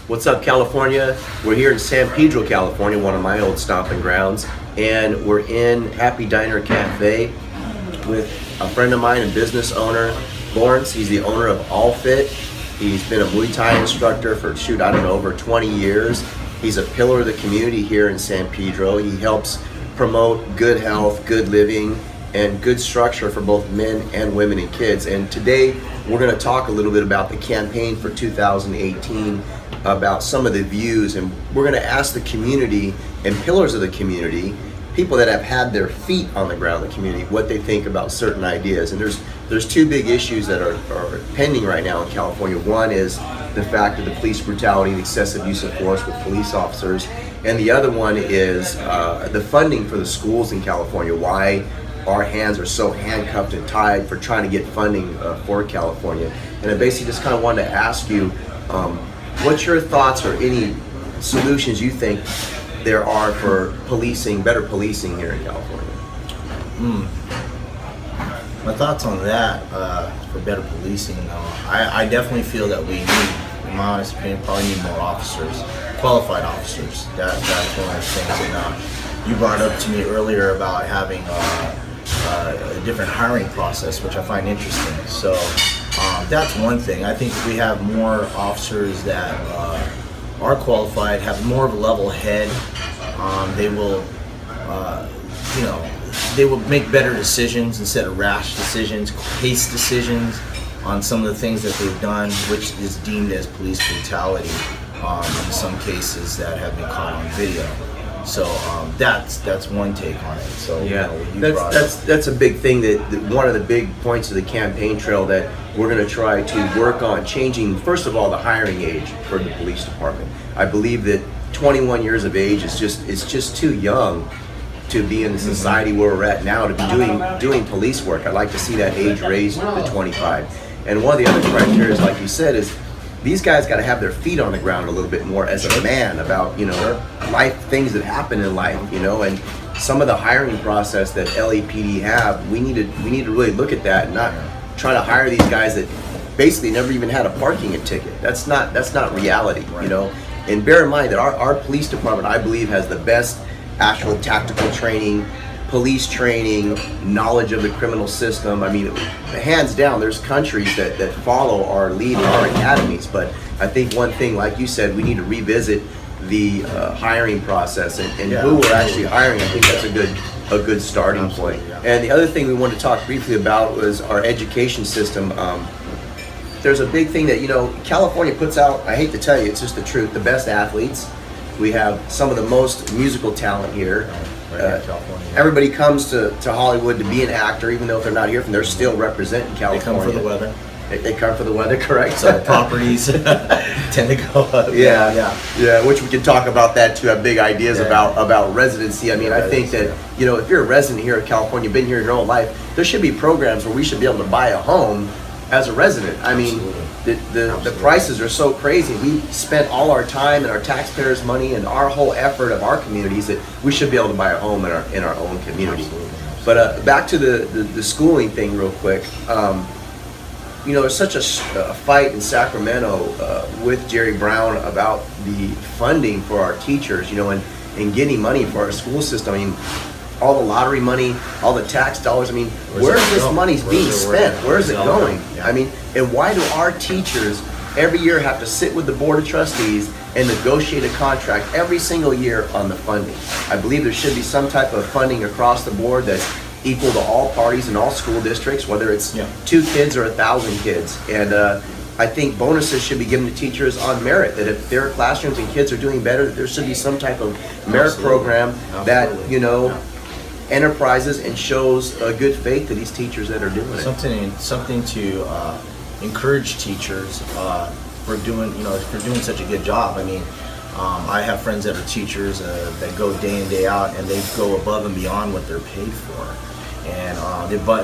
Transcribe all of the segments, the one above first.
What's up, California? We're here in San Pedro, California, one of my old stomping grounds, and we're in Happy Diner Cafe with a friend of mine and business owner, Lawrence. He's the owner of AllFit. He's been a Muay Thai instructor for, over 20 years. He's a pillar of the community here in San Pedro. He helps promote good health, good living, and good structure for both men and women and kids. And today we're going to talk a little bit about the campaign for 2018, about some of the views, and we're going to ask the community and pillars of the community, people that have had their feet on the ground in the community, what they think about certain ideas. And there's two big issues that are pending right now in California. One is the fact of the police brutality and excessive use of force with police officers, and the other one is the funding for the schools in California. Why our hands are so handcuffed and tied for trying to get funding for California. And I basically just kind of wanted to ask you, what's your thoughts or any solutions you think there are for policing, better policing here in California? My thoughts on that, for better policing, I definitely feel that we need, in my honest opinion, probably need more officers, qualified officers. That's one of the things. And you brought up to me earlier about having a different hiring process, which I find interesting. So that's one thing. I think if we have more officers that are qualified, have more of a level head, they will, they will make better decisions instead of rash decisions, hasty decisions on some of the things that they've done, which is deemed as police brutality in some cases that have been caught on video. So that's one take on it. So yeah, that's a big thing. That one of the big points of the campaign trail that we're going to try to work on changing. First of all, the hiring age for the police department. I believe that 21 years of age is just too young to be in the society where we're at now to be doing police work. I'd like to see that age raised to 25. And one of the other criteria, like you said, is these guys got to have their feet on the ground a little bit more as a man about, life, things that happen in life, and some of the hiring process that LAPD have, we need to really look at that and not try to hire these guys that basically never even had a parking ticket. That's not reality, And bear in mind that our police department, I believe, has the best actual tactical training, police training, knowledge of the criminal system. I mean, hands down, there's countries that follow our lead in our academies. But I think one thing, like you said, we need to revisit the hiring process and who we're actually hiring. I think that's a good starting point. Yeah. And the other thing we wanted to talk briefly about was our education system. There's a big thing that, California puts out, I hate to tell you, it's just the truth, the best athletes. We have some of the most musical talent here. Everybody comes to Hollywood to be an actor, even though if they're not here, they're still representing California. They come for the weather. They come for the weather, correct? So properties tend to go up. Yeah. Which we can talk about that too. Have big ideas about residency. I mean, I think that if you're a resident here in California, been here your whole life, there should be programs where we should be able to buy a home as a resident. I mean, the prices are so crazy. We spent all our time and our taxpayers' money and our whole effort of our communities that we should be able to buy a home in our own community. But back to the schooling thing real quick. There's such a fight in Sacramento with Jerry Brown about the funding for our teachers, and getting money for our school system. I mean, all the lottery money, all the tax dollars. I mean, where's this money being spent? Where is it going? I mean, and why do our teachers every year have to sit with the Board of Trustees and negotiate a contract every single year on the funding? I believe there should be some type of funding across the board that's equal to all parties in all school districts, whether it's 2 kids or 1,000 kids. And I think bonuses should be given to teachers on merit, that if their classrooms and kids are doing better, that there should be some type of merit program that, enterprises and shows a good faith to these teachers that are doing it. Something to encourage teachers for doing such a good job. I mean, I have friends that are teachers that go day in, day out, and they go above and beyond what they're paid for. And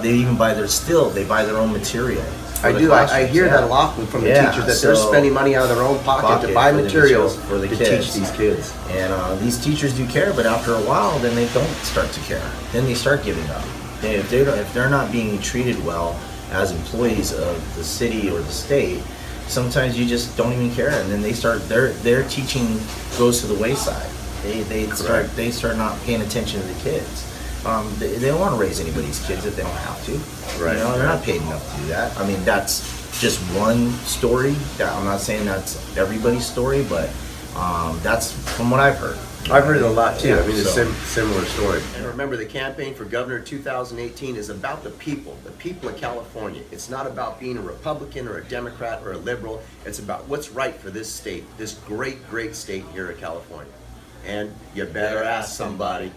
they even buy their own material. I hear that a lot from the teachers, that they're spending money out of their own pocket to buy materials to teach these kids. And these teachers do care, but after a while, then they don't start to care. Then they start giving up. If they're not being treated well as employees of the city or the state, sometimes you just don't even care, and then they start their teaching goes to the wayside. They start not paying attention to the kids. They don't want to raise anybody's kids if they don't have to. Right. You know, they're not paid enough to do that. I mean, that's just one story. I'm not saying that's everybody's story, but that's from what I've heard. I've heard it a lot too. Yeah, I mean, it's so- a similar story. And remember, the campaign for governor 2018 is about the people of California. It's not about being a Republican or a Democrat or a liberal. It's about what's right for this state, this great, great state here in California. And you better ask somebody.